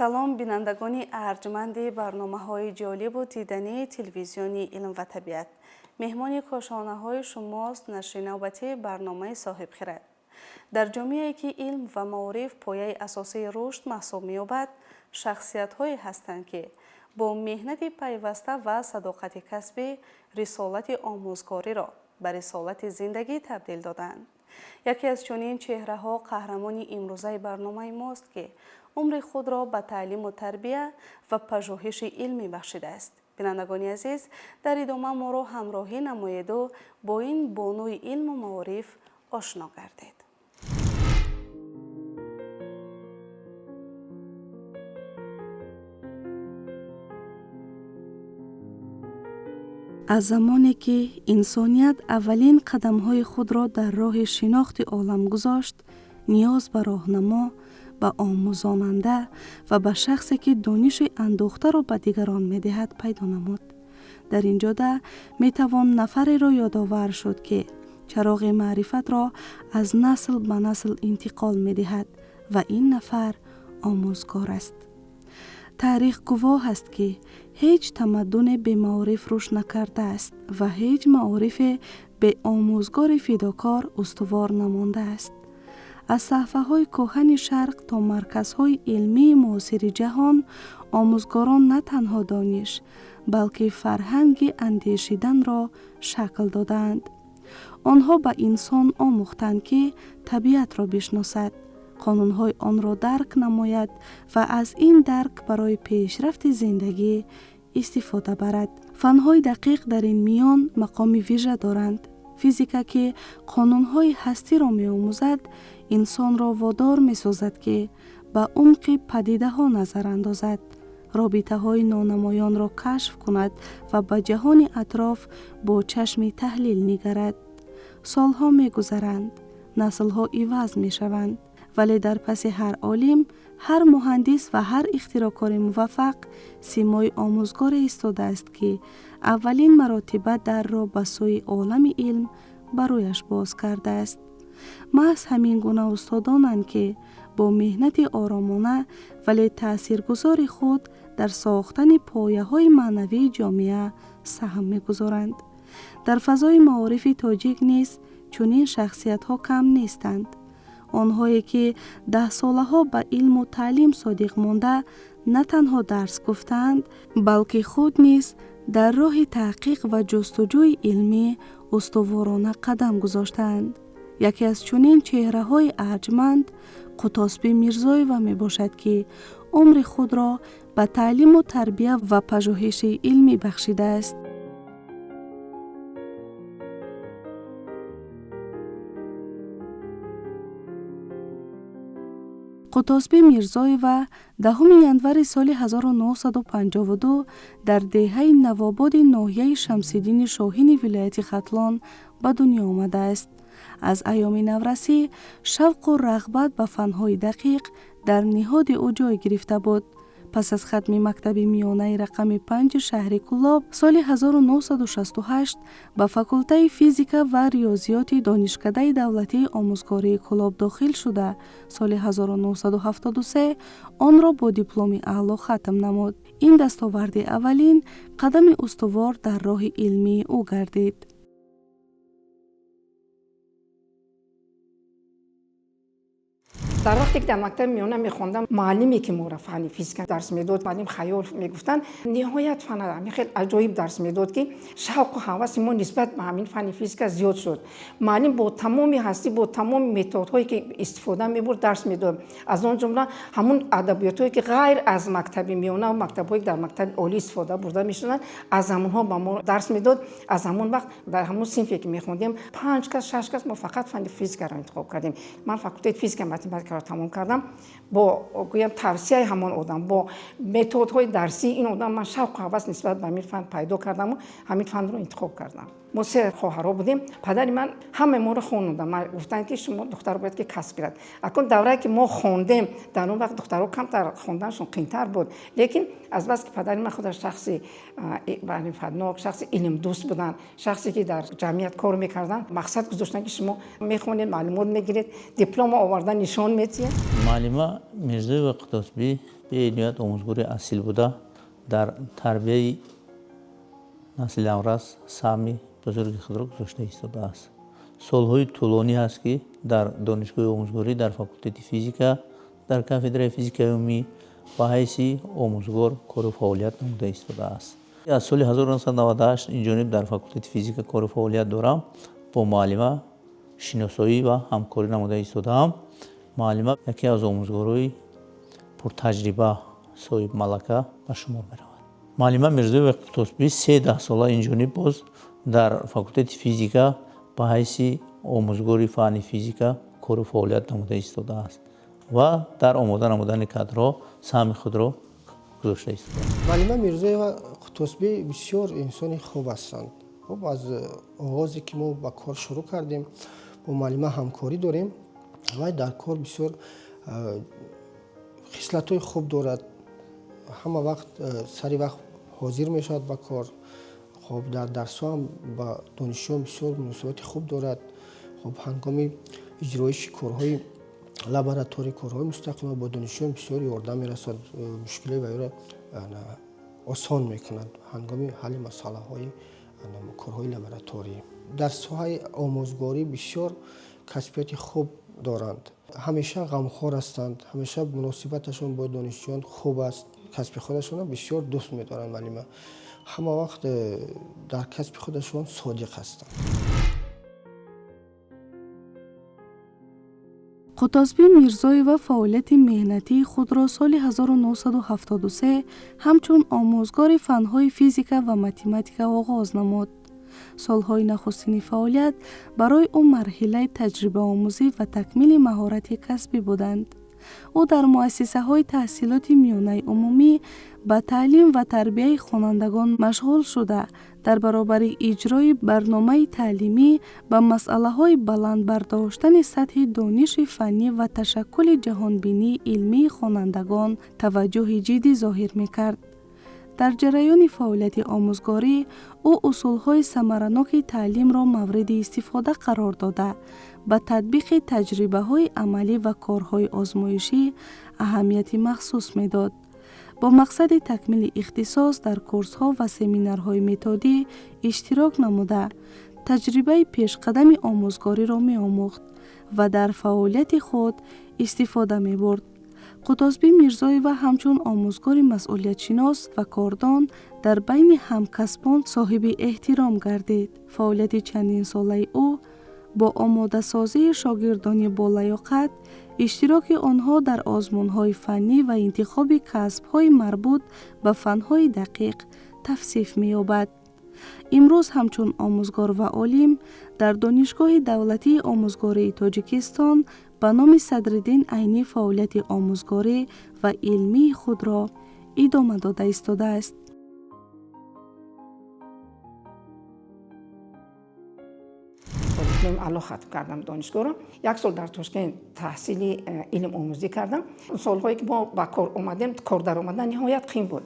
سلام بینندگان ارجمند برنامه‌های جالب و دیدنی تلویزیونی علم و طبیعت. مهمان کاشانه‌های شماست نشر نوبتی برنامه صاحب خرد. در جامعه‌ای که علم و معارف پایه اساسی رشد محسوب می‌یابد، شخصیت‌هایی هستند که با مهنت پیوسته و صداقت کسبی رسالت آموزگاری را به رسالت زندگی تبدیل دادند. یکی از چنین چهره‌ها قهرمان امروزه برنامه ماست که عمر خود را به تعلیم و تربیت و پژوهش علمی بخشیده است. بینندگان عزیز، در ادامه ما را همراهی نمایید و با این بانوی علم و معارف آشنا گردید. از زمانی که انسانیت اولین قدم‌های خود را در راه شناخت عالم گذاشت، نیاز به راهنما، به آموزاننده و به شخصی که دانش اندوخته را به دیگران می‌دهد پیدا نمود. در این جاده می‌توان نفری را یادآور شد که چراغ معرفت را از نسل به نسل انتقال می‌دهد و این نفر آموزگار است. تاریخ گواه است که هیچ تمدن به معارف رشد نکرده است و هیچ معارف به آموزگار فداکار استوار نمانده است. از صحفه‌های کهن شرق تا مرکزهای علمی معاصر جهان، آموزگاران نه تنها دانش بلکه فرهنگ اندیشیدن را شکل دادند. آنها به انسان آموختند که طبیعت را بشناسد، قانونهای آن را درک نماید و از این درک برای پیشرفت زندگی استفاده برد. فنهای دقیق در این میان مقام ویژه دارند. فیزیکا که قانونهای هستی را می آموزد، انسان را وادار می سازد که به عمق پدیده ها نظر اندازد، رابطه های نانمایان را کشف کند و به جهان اطراف با چشم تحلیل نگرد. سالها می گذرند، نسلها عوض می شوند، ولی در پس هر عالم، هر مهندس و هر اختراعکار موفق سیمای آموزگار ایستاده است که اولین مراتبه در را به سوی عالم علم برایش باز کرده است. محض همین گونه استادانند که با مهنت آرامانه ولی تاثیرگذار خود در ساختن پایه‌های معنوی جامعه سهم می‌گذارند. در فضای معارف تاجیک نیز چنین شخصیت‌ها کم نیستند. آنهایی که 10 ساله‌ها به علم و تعلیم صادق مانده نه تنها درس گفتند بلکه خود نیز در راه تحقیق و جستجوی علمی استوارانه قدم گذاشتند. یکی از چنین چهره‌های ارجمند قطاسبی میرزایوی می باشد که عمر خود را به تعلیم و تربیت و پژوهش علمی بخشیده است. قطاسبی میرزایوی 10 ینور سال 1952 در دهه نوآباد ناحیه شمس‌الدین شاهین ولایت ختلان به دنیا آمده است. از ایام نورسی شوق و رغبت به فنهای دقیق در نهاد او جای گرفته بود. پس از ختم مکتب میانه رقم 5 شهر کلاب سال 1968 به فاکولته فیزیکا و ریاضیات دانشکده دولتی آموزگاری کلاب داخل شده سال 1973 آن را با دیپلم اعلی ختم نمود. این دستاورد اولین قدم استوار در راه علمی او گردید. در وقتی که در مکتب میانه میخوندم، معلمی که ما را فن فیزیک درس میداد، معلم خیال میگفتن نهایت فن خیلی عجایب درس میداد که شوق و هوس ما نسبت به همین فن فیزیک زیاد شد. معلم با تمام هستی، با تمام متدهایی که استفاده میبرد درس میداد. از اون جمله همون ادبیاتی که غیر از مکتب میانه و مکتب‌های در مکتب عالی استفاده برده میشدن، از همونها با ما درس میداد. از همون وقت در همون صنفی که میخوندیم 5 کس 6 کس ما فقط فن فیزیک را انتخاب کردیم. من فاکولته فیزیک متماتیک را تمام کردم. با گویم توصیه همان آدم، با متدهای درسی این آدم من شوق و هوس نسبت به همین فن پیدا کردم و همین فن رو انتخاب کردم. ما 3 خواهرها بودیم. پدر من همه ما رو خوندن. ما گفتن که شما دختر باید که کسب گیرد. اکنون دوره که ما خوندیم در اون وقت دخترها کمتر خوندنشون قیمتر بود. لیکن از بس که پدر من خودش شخصی معرفتناک، شخصی علم دوست بودن، شخصی که در جمعیت کار میکردن، مقصد گذاشتن که شما میخونید، معلومات میگیرید، دیپلم آوردن نشان میدید. معلم میرزایی و قطازبی به نیت آموزگار اصیل بوده در تربیت نسل امروز سهمی بزرگ خود را گذاشته ایستاده است. سالهای طولانی است که در دانشگاه آموزگاری در فاکولته فیزیکا در کافدرای فیزیک عمومی با حیث آموزگار کار و فعالیت نموده ایستاده است. از سال 1998 این جانب در فاکولته فیزیکا کار و فعالیت دارم. با معلم شناسایی و همکاری نموده ایستادم. معلم یکی از آموزگارای پرتجربه صاحب ملکه به شمار می‌رود. معلم میرزایی و قطازبی 13 ساله اینجانب باز در فاکولته فیزیکا به حیث آموزگار فن فیزیکا کار و فعالیت نموده ایستاده است و در آماده نمودن کادرها سهم خود را گذاشته ایستاده است. معلم میرزایی و قطازبی بسیار انسان خوب هستند. خب از آغازی که ما با کار شروع کردیم با معلم همکاری داریم و در کار بسیار خصلت‌های خوب دارد. همه وقت سری وقت حاضر میشود با کار. خب در درس‌ها هم با دانشجویان بسیار مناسبت خوب دارد. خب هنگام اجرایش کارهای لابراتوری، کارهای مستقیم با دانشجویان بسیار یاردم میرسد. مشکلی و را آسان میکند هنگام حل مسائل کارهای لابراتوری. در ساحه آموزگاری بسیار کسبیت خوب دارند. همیشه غمخوار هستند. همیشه مناسبتشون با دانشجویان خوب است. کسب خودشون بسیار دوست می‌دارند. معلم همه وقت در کسب خودشون صادق هستند. قطازبی میرزایی و فعالیت مهنتی خود را سال 1973 همچون آموزگار فن‌های فیزیک و متمتیک آغاز نمود. سالهای نخستین فعالیت برای او مرحله تجربه آموزی و تکمیل مهارت کسبی بودند. او در مؤسسه‌های تحصیلات میانه عمومی به تعلیم و تربیت خوانندگان مشغول شده در برابر اجرای برنامه تعلیمی به مسئله‌های بلند برداشتن سطح دانش فنی و تشکل جهانبینی علمی خوانندگان توجه جدی ظاهر می‌کرد. در جریان فعالیت آموزگاری او اصولهای ثمرناک تعلیم را مورد استفاده قرار داده به تطبیق تجربه‌های عملی و کارهای آزمایشی اهمیت مخصوص می‌داد. با مقصد تکمیل اختصاص در کورس‌ها و سمینارهای متدی اشتراک نموده تجربه پیشقدم آموزگاری را می‌آموخت و در فعالیت خود استفاده می‌برد. قطازبی میرزایی و همچون آموزگار مسئولیت شناس و کاردان در بین همکسبان صاحب احترام گردید. فعالیت چندین ساله او با آماده سازی شاگردان با لیاقت، اشتراک آنها در آزمون‌های فنی و انتخاب کسب‌های مربوط به فن‌های دقیق توصیف می‌یابد. امروز همچون آموزگار و عالم در دانشگاه دولتی آموزگاری تاجیکستان به نام صدرالدین عینی فعالیت آموزگاری و علمی خود را ادامه داده ایستاده است. الان ختم کردم دانشگاه رو. 1 سال در تاشکند تحصیلی علم آموزی کردم. سالهایی که ما با کار اومدیم، کار در اومدن نهایت قیم بود.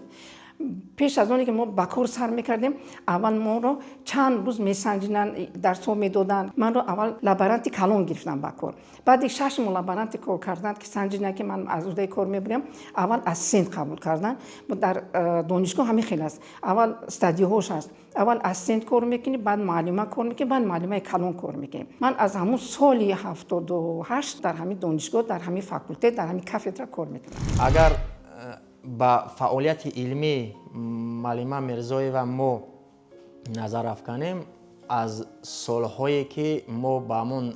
پیش از اونی که ما با کار سر میکردیم، اول ما رو چند روز میسنجیدن، درس‌ها میدادن. من رو اول لابرانت کلان گرفتم با کار. بعد 6 ماه لابرانت کار کردن که سنجیدن که من از اونجای کار میبرم. اول از سنت قبول کردن. در دانشگاه همین خیلی است. اول استادیوهاش هست. اول از سنت کار میکنی، بعد معلمه کار میکنی، بعد معلمه کلان کار میکنی. من از همون سال 78 در همین دانشگاه، در همین فاکولته، در همین کافدرا کار میکنم. اگر با فعالیت علمی معلم میرزایی و ما نظر افکنیم، از سالهایی که ما با همون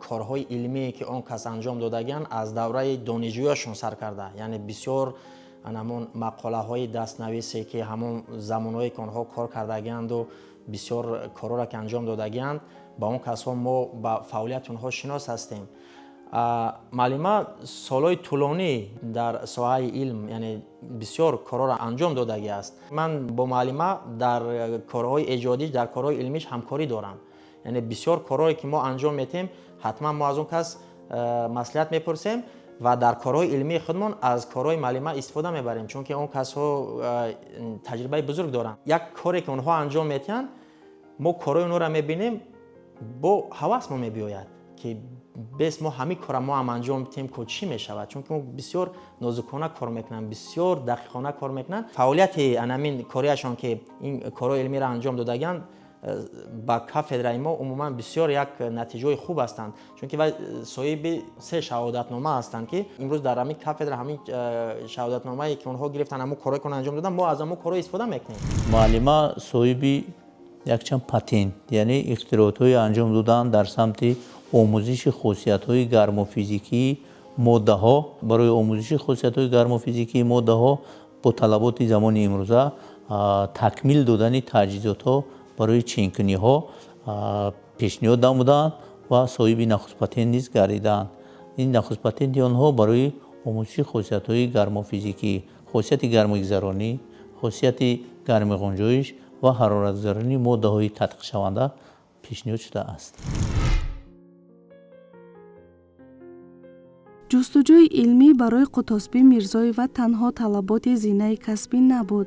کارهای علمی که اون کس انجام دادگن از دوره دانشجویشون سر کرده. یعنی بسیار همون مقاله های دستنویسی که همون زمانهایی که آنها کار کردگند و بسیار کارا را که انجام دادگند با اون کسا ما با فعالیت اونها شناس هستیم. معلما سالهای طولانی در ساحه علم یعنی بسیار کارها را انجام دادگی است. من با معلما در کارهای ایجادی در کارهای علمیش همکاری دارم. یعنی بسیار کارهایی که ما انجام میتیم حتما ما از اون کس مصلحت میپرسیم و در کارهای علمی خودمون از کارهای معلما استفاده میبریم، چون که اون کسها تجربه بزرگ دارن. یک کاری که اونها انجام میتین ما کارهای اونها را میبینیم با هوس ما میبیاید که بس ما همین کار ما هم انجام میتیم که چی میشود، چون که ما بسیار نازکانه کار میکنن، بسیار دقیقانه کار میکنن. فعالیت انامین کاریشان که این کارهای علمی را انجام دادگان با کافدرای ما عموما بسیار یک نتیجه خوب هستند، چون که صاحب 3 شهادتنامه هستند که امروز در همین کافدرا همین شهادتنامه‌ای که اونها گرفتن همون کارایی که انجام دادن ما از همون کارا استفاده میکنیم. معلما صاحب یکچند پتنت یعنی اختراعات‌های انجام دادن در سمت آموزش خاصیت‌های گرمافیزیکی ماده‌ها. برای آموزش خاصیت‌های گرمافیزیکی ماده‌ها با طلبات زمان امروزه تکمیل دادن تجهیزات‌ها برای چینکنی‌ها پیشنهاد نمودند و صاحب نخست پتنت نیز گردیدند. این نخست پتنت آنها برای آموزش خاصیت‌های گرمافیزیکی، خاصیت گرماگذرانی، خاصیت گرماغنجایش و حرارتگذرانی ماده‌های تدقیق شونده پیشنهاد شده است. جستجوی علمی برای قطاسبی میرزاییوا تنها طلبات زینه کسبی نبود،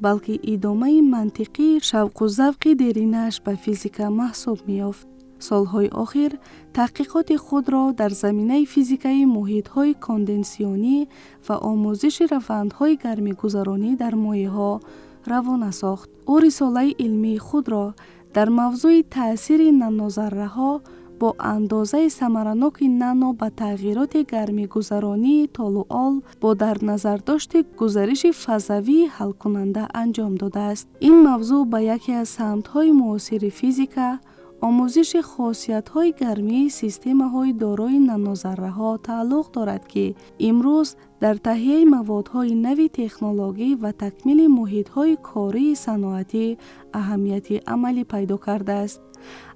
بلکه ادامه منطقی شوق و ذوق دیرینش به فیزیکا محسوب می‌یافت. سالهای آخر تحقیقات خود را در زمینه فیزیکای محیط‌های کاندنسیونی و آموزش روندهای گرمی‌گذرانی در مایع‌ها روانه ساخت. او رساله علمی خود را در موضوع تأثیر نانوذره‌ها با اندازه ثمرناک نانو به تغییرات گرمی‌گذرانی طالوال با در نظر داشت گزارش فضایی حل کننده انجام داده است. این موضوع به یکی از سمت‌های معاصر فیزیکا، آموزش خاصیت‌های گرمی سیستم‌های دارای نانوذره‌ها تعلق دارد که امروز در تهیه موادهای نوی تکنولوژی و تکمیل محیط‌های کاری صنعتی اهمیت عملی پیدا کرده است.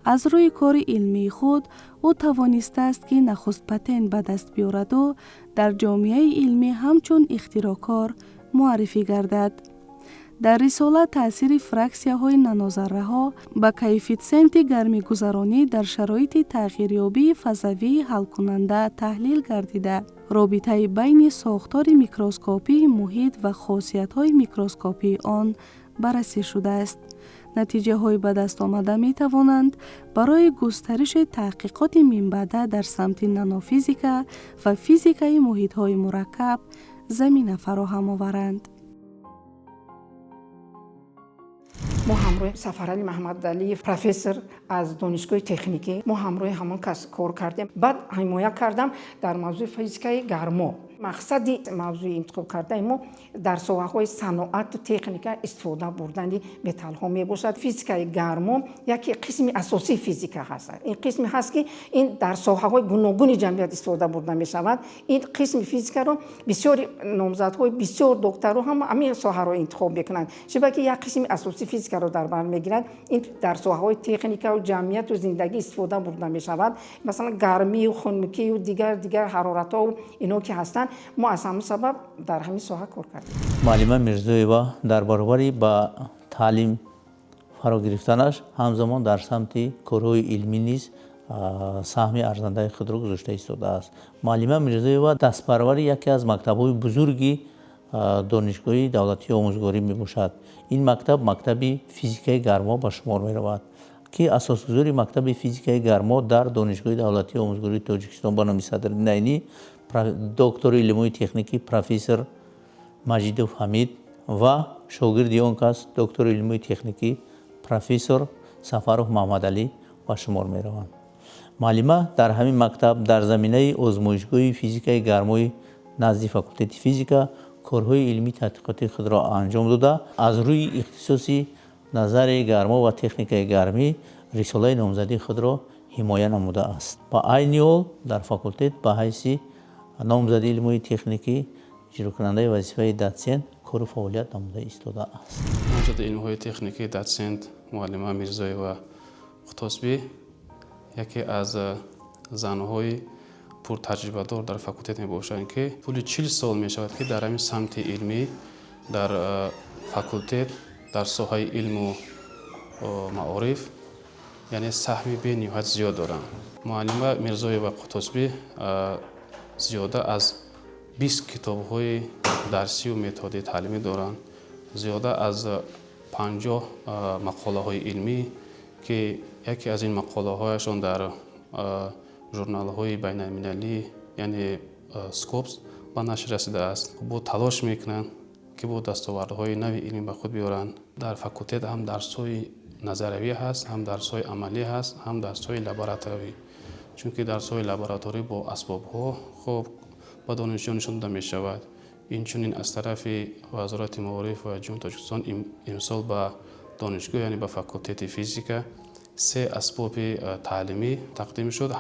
از روی کار علمی خود او توانسته است که نخست پتنت به دست بیاورد و در جامعه علمی همچون اختراعکار معرفی گردد. در رساله تأثیر فرکسیه‌های نانوذره‌ها به کوئفیسینت گرمی‌گذرانی در شرایط تغییریابی فضایی حل کننده تحلیل گردیده، رابطه بین ساختار میکروسکوپی محیط و خاصیت‌های میکروسکوپی آن بررسی شده است. نتیجه های به دست آمده می توانند برای گسترش تحقیقات منبعده در سمت نانوفیزیکا و فیزیکای محیط های مرکب زمینه فراهم آورند. ما همراه سفرعلی محمد علی پروفسور از دانشگاه تکنیکی ما همراه همون کس کار کردیم. بعد حمایت کردم در موضوع فیزیکای گرما. مقصدی موضوع انتخاب کرده ما در ساحه‌های صنعت و تکنیک استفاده بردن متال ها می باشد. فیزیکای گرما یکی قسم اساسی فیزیک هست. این قسم هست که این در ساحه‌های گوناگون جمعیت استفاده برده می شود. این قسم فیزیک را بسیار نامزدهای بسیار دکترها هم همین ساحه را انتخاب میکنند. شبیه که یک قسم اساسی فیزیک را در بر میگیرند. این در ساحه‌های تکنیک و جمعیت و زندگی استفاده برده می شود. مثلا گرمی و خنکی و دیگر حرارت ها و اینا که هستند ما از همون سبب در همین ساحه کار کردیم. معلمه میرزاییوا در برابر با تعلیم فرا گرفتنش همزمان در سمت کارهای علمی نیز سهم ارزنده خود را گذاشته ایستاده است. معلمه میرزاییوا دستپرور یکی از مکتب‌های بزرگی دانشگاه دولتی آموزگاری میباشد. این مکتب فیزیکای گرما به شمار میرود که اساسگذار مکتب فیزیکای گرما در دانشگاه دولتی آموزگاری تاجیکستان به نام صدرالدین عینی دکتر علوم تکنیکی پروفسور مجیدوف حمید و شاگرد آن کس دکتر علوم تکنیکی پروفسور سفروف محمد علی به شمار می روند. معلمه در همین مکتب در زمینه آزمایشگاه فیزیکای گرمای نزد فاکولته فیزیکا کارهای علمی تحقیقاتی خود را انجام داده از روی اختصاصی نظر گرما و تکنیکای گرمی رساله نامزدی خود را حمایت نموده است. با عین حال در فاکولته به حیث نامزد علوم تکنیکی اجرا کننده وظیفه داتسنت کار و فعالیت نموده ایستاده است. نامزد علوم تکنیکی داتسنت معلمه میرزاییوا قطاسبی یکی از زنهای пуртаҷрибадор дар факултет мебошанд, ки тӯли 40 сол мешавад, ки дар ҳамин самти илмӣ дар факултет дар соҳаи илму маориф яъне саҳми бениҳоят зиёд доранд. муаллима Мирзоева Қутусбӣ зиёда аз 20 китобҳои дарсию методии таълимӣ доранд, зиёда аз 50 мақолаҳои илмӣ, ки яке аз ин мақолаҳояшон дар журналҳои байналмилалӣ яъне Scopus ба нашр расидааст. бо талош мекунанд ки бо дастовардҳои нави илмӣ ба худ биёранд. дар факултет ҳам дарсҳои назаравӣ ҳаст, ҳам дарсҳои амалӣ ҳаст, ҳам дарсҳои лабораторӣ. чунки дарсҳои лабораторӣ бо асбобҳо хоб ба донишҷӯён нишон дода мешавад. инчунин аз тарафи вазорати маориф ва ҷумҳурии Тоҷикистон имсол ба донишгоҳ яъне ба факултети физика 3 асбоби таълимӣ тақдим шуд.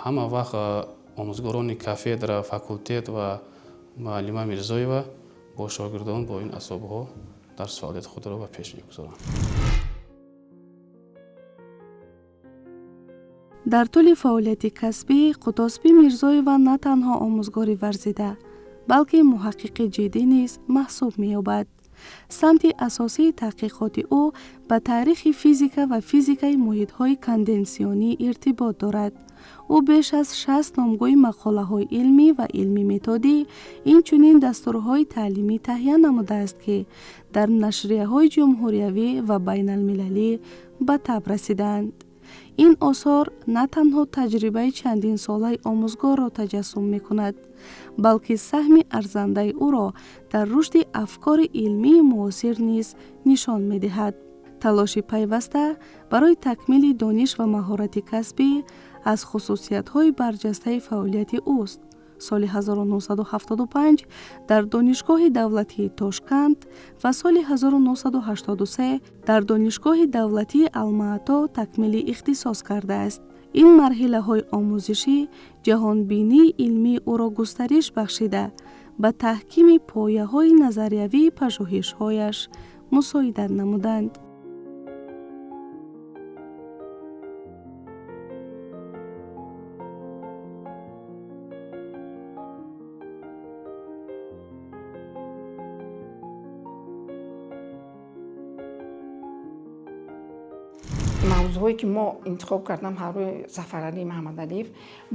ҳама вақт омӯзгорони кафедра, факултет ва муаллима Мирзоева бо шогирдон бо ин асбобҳо дарс фаъолияти худро ба пеш мегузоранд. дар тӯли фаъолияти касбӣ Қутусбӣ Мирзоева на танҳо омӯзгори варзида, балки муҳаққиқи ҷиддӣ низ маҳсуб меёбад. самти асосии таҳқиқоти ӯ ба таърихи физика ва физикаи муҳитҳои конденсионӣ иртибот дорад. ӯ беш аз 60 номгӯи мақолаҳои илмӣ ва илми методӣ, инчунин дастурҳои таълимӣ таҳия намудааст, ки дар нашрияҳои ҷумҳуриявӣ ва байналмилалӣ ба таб расиданд. ин осор на танҳо таҷрибаи чандинсолаи омӯзгорро таҷассум мекунад, балки саҳми арзандаи ӯро дар рушди афкори илмии муосир низ нишон медиҳад. талоши пайваста барои такмили дониш ва маҳорати касбӣ аз хусусиятҳои барҷастаи фаъолияти ӯст. соли 1975 дар донишгоҳи давлатии Тошканд ва соли 1983 дар донишгоҳи давлатии Алма-Ато такмили ихтисос кардааст. ин марҳилаҳои омӯзишӣ ҷаҳонбинии илмии ӯро густариш бахшида, ба таҳкими пояҳои назариявии пажӯҳишҳояш мусоидат намуданд. мавзӯъҳое ки мо интихоб кардам ҳаррӯи Зафаралӣ Маҳмадалиев,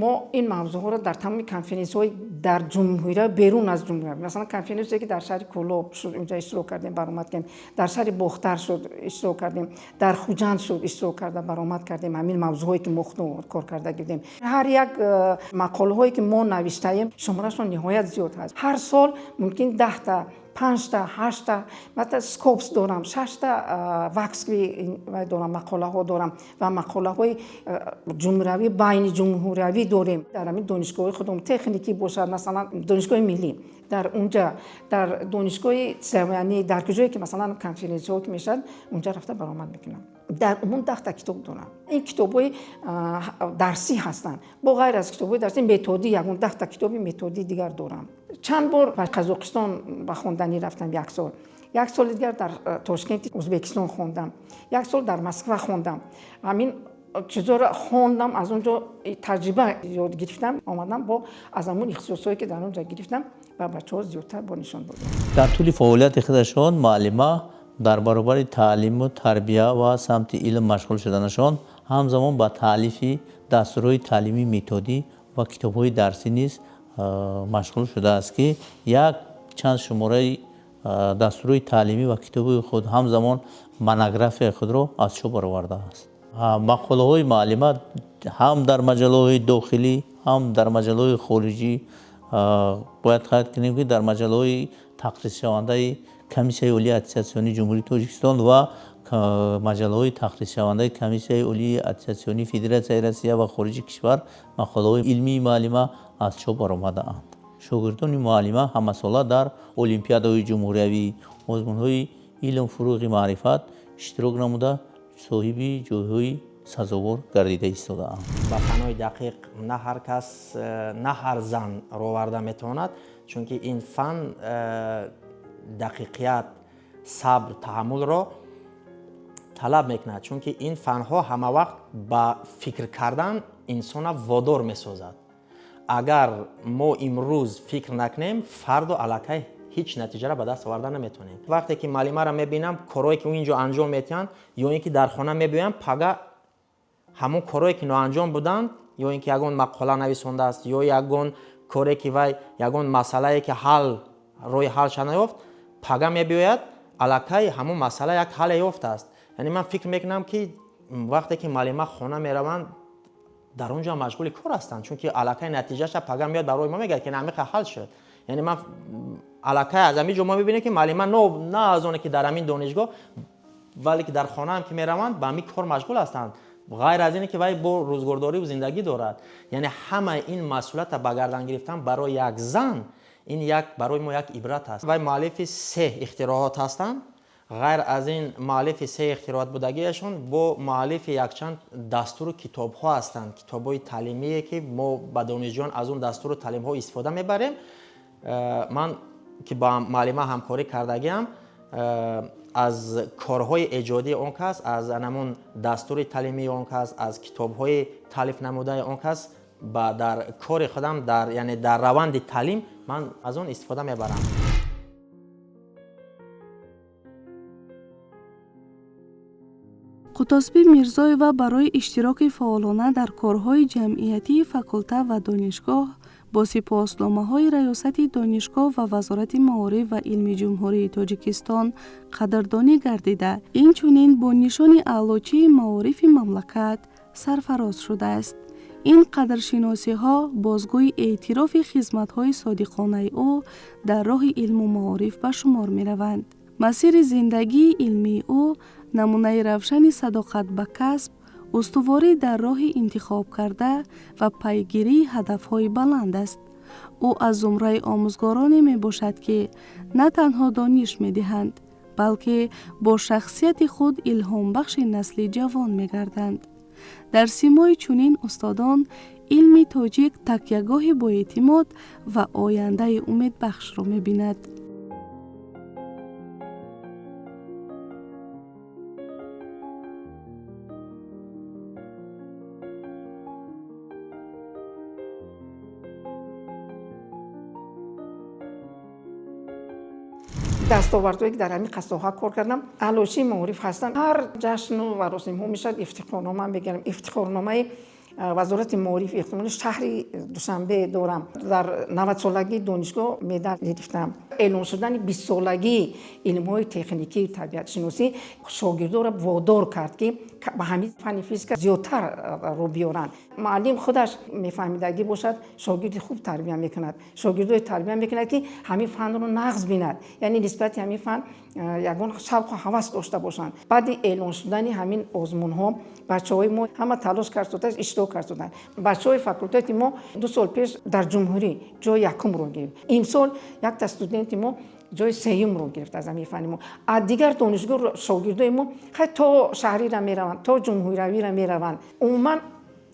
мо ин мавзӯъҳоро дар тамоми конференсияҳои дар ҷумҳурия берун аз ҷумҳурия, масалан конференсие ки дар шаҳри Кӯлоб шуд, онҷа иштирок кардем, баромад кардем, дар шаҳри Бохтар шуд, иштирок кардем, дар Хуҷанд шуд, иштирок карда баромад кардем. ҳамин мавзӯъҳое ки мо худмон кор карда гирдем. ҳар як мақолаҳое ки мо навиштаем шуморашон ниҳоят зиёд ҳаст. ҳар сол мумкин 10 та 5 та 8 та мата Scopus дорам, 6 та ваксви дорам, мақолаҳо дорам ва мақолаҳои ҷумҳуриявӣ, байни ҷумҳуриявӣ дорем. дар ҳамин донишгоҳи худам техникӣ бошад, масалан донишгоҳи миллӣ, дар унҷа дар донишгоҳи яъне дар куҷое ки масалан конференсияҳо ки мешавад, унҷа рафта баромад мекунам. дар умум 10 та китоб дорам. ин китобҳои дарсӣ ҳастанд. бо ғайр аз китобҳои дарсӣ методӣ, ягон 10 та китоби методии дигар дорам. чанд бор ба Қазоқистон ба хонданӣ рафтам, 1 сол. 1 соли дигар дар Тошкенти Ӯзбекистон хондам. 1 сол дар Москва хондам. ҳамин чизоро хондам, аз онҷо таҷриба ёд гирифтам, омадам бо аз ҳамун ихтисосҳое ки дар онҷа гирифтам ба бачаҳо зиёдтар бо нишон додам. дар тӯли фаъолияти худашон муаллима дар баробари таълиму тарбия ва самти илм машғул шуданашон ҳамзамон ба таълифи дастурҳои таълимии методӣ ва китобҳои дарсӣ низ машғул шудааст, ки як чанд шумораи дастурҳои таълимӣ ва китобҳои худ ҳамзамон монографияи худро аз чоп баровардааст. мақолаҳои муаллима ҳам дар маҷаллаҳои дохилӣ, ҳам дар маҷаллаҳои хориҷӣ, бояд қайд кунем ки дар маҷаллаҳои тақризшавандаи Комиссияи олии аттестатсионии ҷумҳурии Тоҷикистон ва маҷаллаҳои тақризшавандаи Комиссияи олии аттестатсионии Федератсияи Россия ва хориҷи кишвар мақолаҳои илмии муаллима аз чоп баромадаанд. шогирдони муаллима ҳамасола дар олимпиадаҳои ҷумҳуриявӣ, озмунҳои илм, фуруғи маърифат иштирок намуда соҳиби ҷойҳои сазовор гардида истодаанд. ба фанои дақиқ на ҳар кас, на ҳар зан роварда метавонад, чунки ин фан дақиқият, сабр, таҳаммулро талаб мекунад, чунки ин фанҳо ҳама вақт ба фикр кардан инсона водор месозад. اگر ما امروز فکر نکنیم فردا الکی هیچ نتیجه را به دست آوردن نمیتونیم. وقتی که معلم را میبینم کارهایی که اینجا انجام میتین یا اینکه در خانه میبینم پگا همون کارهایی که ناانجام بودند یا اینکه یگون مقاله نویسنده است یا یگون کاری که وای یگون مسئله که حل روی حل شده نیافت پگا میبیاید الکی همون مسئله یک حل یافته است. یعنی من فکر میکنم که وقتی که معلم خانه میروند در اونجا مشغول کار هستند چون که الکی نتیجهش پگا میاد برای ما میگه که نمیخه حل شد. یعنی من الکی از همین جمعه میبینم که معلم نه از اون که در همین دانشگاه ولی که در خانه هم که میروند به همین کار مشغول هستند غیر از اینه که وای با روزگارداری و زندگی دارد. یعنی همه این مسئولیت به گردن گرفتن برای یک زن این یک برای ما یک عبرت است. وای مؤلف 3 اختراعات هستند. غیر از این مؤلف 3 اختراعات بودگیشون با مؤلف یک چند دستور کتاب ها هستند، کتاب های تعلیمی که ما به دانشجویان از اون دستور تعلیم ها استفاده میبریم. من که با معلم همکاری کردگیم از کارهای ایجادی اون کس، از همون دستور تعلیمی اون کس، از کتاب‌های تالیف نموده اون کس در کار خودم یعنی در روند تعلیم من از اون استفاده میبرم. قطازبی میرزایوا برای اشتراک فعالانه در کارهای جمعیتی فاکولته و دانشگاه با سپاسنامه‌های ریاست دانشگاه و وزارت معارف و علم جمهوری تاجیکستان قدردانی گردیده اینچنین با نشان اعلاچی معارف مملکت سرفراز شده است. این قدرشناسی‌ها بازگوی اعتراف خدمت‌های صادقانه او در راه علم و معارف به شمار می‌روند. مسیر زندگی علمی او نمونه روشن صداقت به کسب، استواری در راه انتخاب کرده و پیگیری هدفهای بلند است. او از زمره آموزگارانی می باشد که نه تنها دانش می دهند بلکه با شخصیت خود الهام بخش نسل جوان می گردند. در سیمای چنین استادان علم تاجیک تکیهگاه با اعتماد و آینده امید بخش را می بیند. دستاوردهایی که در همین قصه‌ها کار کردم علاشی معروف هستم. هر جشن و مراسم‌ها میشد افتخارنامه بگیرم. افتخارنامه وزارت معارف احتمال شهر دوشنبه دارم. در 90 سالگی دانشگاه مدال گرفتم. اعلام شدن 20 سالگی علم‌های تکنیکی و طبیعت شناسی شاگردان را وادار کرد که به همین فن فیزیک زیادتر رو بیارن. معلم خودش میفهمیدگی باشد شاگرد خوب تربیت میکند، شاگردای تربیت میکند که همین فن رو نقض بیند، یعنی نسبت همین فن یگان شوق و هوس داشته باشند. بعد اعلام شدن همین آزمون ها بچهای ما همه تلاش کردن، اشتراک کردن. بچهای فاکولته ما 2 سال پیش در جمهوری جای یکم رو گرفت. این سال یک تا استودنت ما جای سوم رو گرفت از همین فن ما. از دیگر دانشگاه شاگردای ما خیلی تا شهری را میروند، تا جمهوری روی را میروند. عموما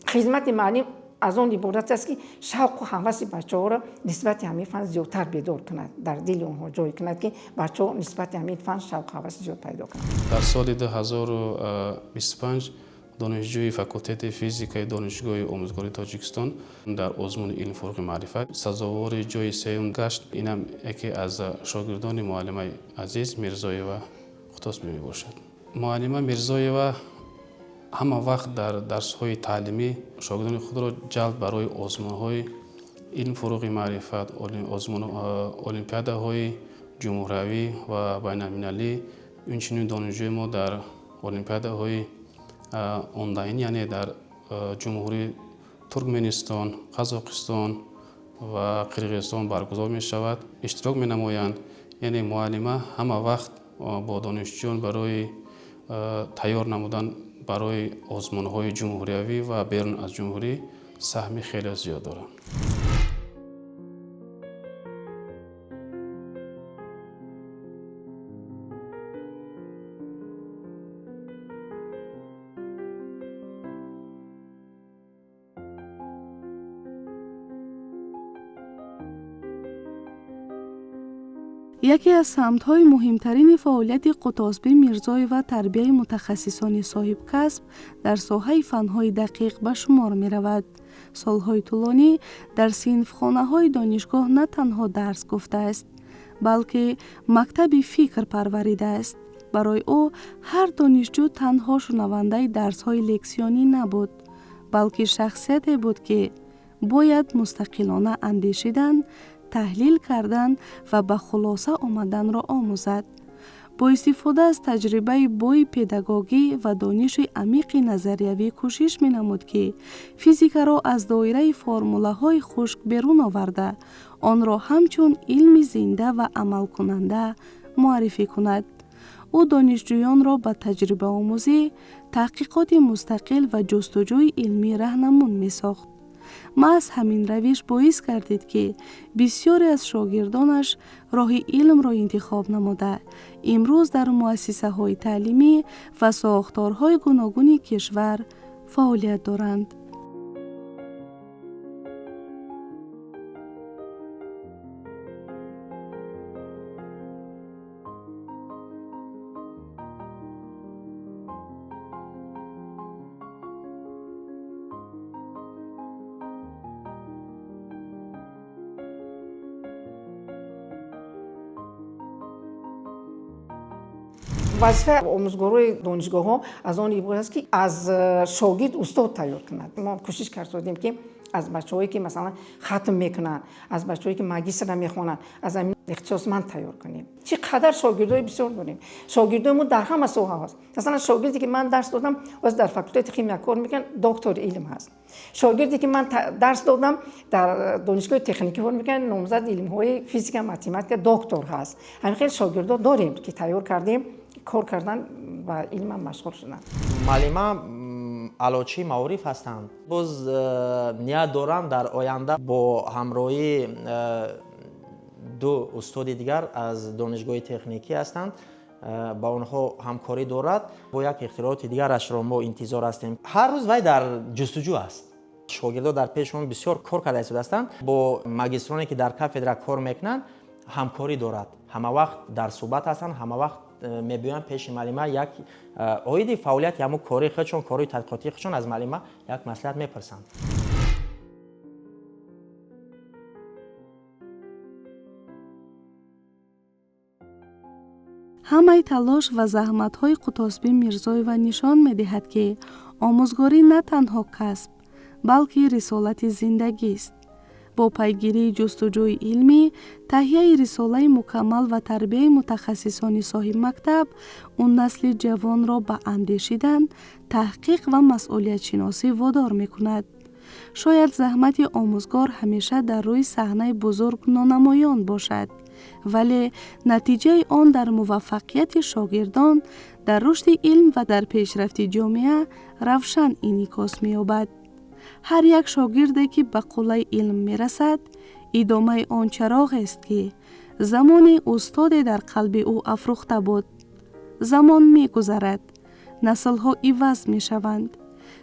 خدمت معلم از اون عبارت است که شوق و هوس بچه‌ها را نسبت همین فن زیادتر بیدار کند، در دل اونها جای کند که بچه‌ها نسبت همین فن شوق و هوس زیاد پیدا کنند. در سال 2025 دانشجوی فاکولته فیزیک دانشگاه آموزگاری تاجیکستان در آزمون علم فروغ معرفت سزاوار جای سوم گشت. اینم یکی از شاگردان معلم عزیز میرزایوا قطازبی می باشد. معلم میرزایوا همه وقت در درس‌های تعلیمی شاگردان خود را جلب برای آزمون‌های علم فروغ معرفت، المپیادهای جمهوری و بین‌المللی، اینچنین دانشجوی ما در المپیادهای آنلاین یعنی در جمهوری ترکمنستان، قزاقستان و قرقیزستان برگزار می شود اشتراک می نمایند. یعنی معلم همه وقت با دانشجویان برای تیار نمودن برای آزمون‌های جمهوری و بیرون از جمهوری سهم خیلی زیاد دارند. یکی از سمت‌های مهمترین فعالیت قطازبی میرزایی و تربیه متخصصان صاحب کسب در ساحه فن‌های دقیق به شمار می‌رود. سالهای طولانی در صنفخانه‌های دانشگاه نه تنها درس گفته است، بلکه مکتب فکر پروریده است. برای او هر دانشجو تنها شنونده درس‌های لکسیونی نبود، بلکه شخصیتی بود که باید مستقلانه اندیشیدن، تحلیل کردن و به خلاصه آمدن را آموزد. با استفاده از تجربه بوی پداگوژی و دانش عمیق نظریوی کوشش می نمود که فیزیک را از دایره فرموله های خشک بیرون آورده، آن را همچون علم زنده و عمل کننده معرفی کند. او دانشجویان را به تجربه آموزی، تحقیقات مستقل و جستجوی علمی راهنمون می ساخت. محض همین روش باعث گردید که بسیاری از شاگردانش راه علم را انتخاب نموده امروز در مؤسسه های تعلیمی و ساختارهای گوناگون کشور فعالیت دارند. وظیفه آموزگارای دانشگاه‌ها از آن عبارت است که از شاگرد استاد تیار کنند. ما کوشش کردیم که از بچه‌هایی که مثلا ختم میکنن، از بچه‌هایی که ماجستر میخوانند، از همین اختصاصمند تیار کنیم. چقدر شاگردای بسیار داریم. شاگردامون در همه ساحه هست. مثلا شاگردی که من درس دادم از در فاکولته شیمی کار میکنه، دکتر علم هست. شاگردی که من درس دادم در دانشگاه تکنیکی کار میکنه، نامزد علم‌های فیزیک و متماتیک دکتر هست. همین خیلی شاگردا داریم که تیار کردیم، کار کردن و علم مشغول شدن. معلمان علوچی معروف هستند. باز نیت دارم در آینده با همراهی دو استاد دیگر از دانشگاه تکنیکی هستند، با آنها همکاری دارد. با یک اختراعات دیگرش را ما انتظار هستیم. هر روز وی در جستجو است. شاگردان در پیششون بسیار کار کرده شده هستند. با ماجسترانی که در کافدرا کار میکنند همکاری دارد. همه وقت در صحبت هستند، همه وقت میبینن پیش معلم یک عاید فعالیت یا کاری خودشون، کاری تحقیقاتی خودشون از معلم یک مصلحت میپرسند. همه تلاش و زحمت‌های قطازبی میرزایی و نشان می‌دهد که آموزگاری نه تنها کسب، بلکه رسالت زندگی است. با پیگیری جستجوی علمی، تهیه رساله مکمل و تربیه متخصصان صاحب مکتب، اون نسل جوان را به اندیشیدن، تحقیق و مسئولیت شناسی وادار می‌کند. شاید زحمت آموزگار همیشه در روی صحنه بزرگ نانمایان باشد، ولی نتیجه آن در موفقیت شاگردان، در رشد علم و در پیشرفت جامعه روشن انعکاس می‌یابد. هر یک شاگردی که به قله علم می‌رسد، ادامه آن چراغ است که زمان استاد در قلب او افروخته بود. زمان می‌گذرد، نسل‌ها عوض می‌شوند،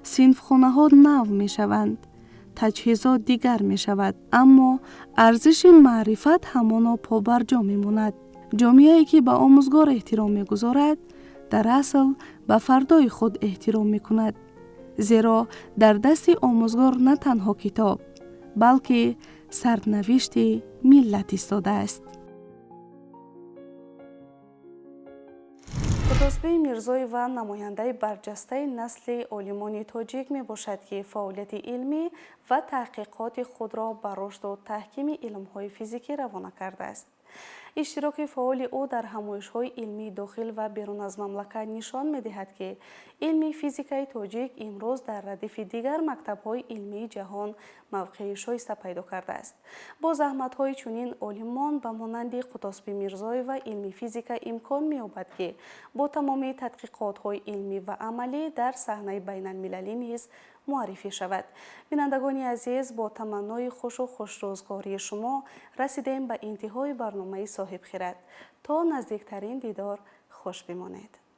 صنفخانه‌ها نو می‌شوند، تجهیزات دیگر می‌شود، اما ارزش معرفت همانا پابرجا می‌ماند. جامعه‌ای که به آموزگار احترام می‌گذارد، در اصل به فردای خود احترام می‌کند. زیرا در دست آموزگار نه تنها کتاب، بلکه سرنوشت ملت ایستاده است. قطازبی میرزایی و نماینده برجسته نسل عالمان تاجیک می باشد که فعالیت علمی و تحقیقات خود را بر رشد و تحکیم علم‌های فیزیکی روانه کرده است. اشتراک فعال او در همایش‌های علمی داخل و بیرون از مملکت نشان می‌دهد که علم فیزیکای تاجیک امروز در ردیف دیگر مکتب‌های علمی جهان موقع شایسته پیدا کرده است. با زحمت‌های چنین عالمان به مانند قطازبی میرزایی و علم فیزیک امکان می‌یابد که با تمام تحقیقات‌های علمی و عملی در صحنه بین‌المللی نیز معرفی شود. بینندگان عزیز، با تمنای خوش و خوشروزگاری شما رسیدیم به انتهای برنامه صاحب خرد. تا نزدیکترین دیدار خوش بمانید.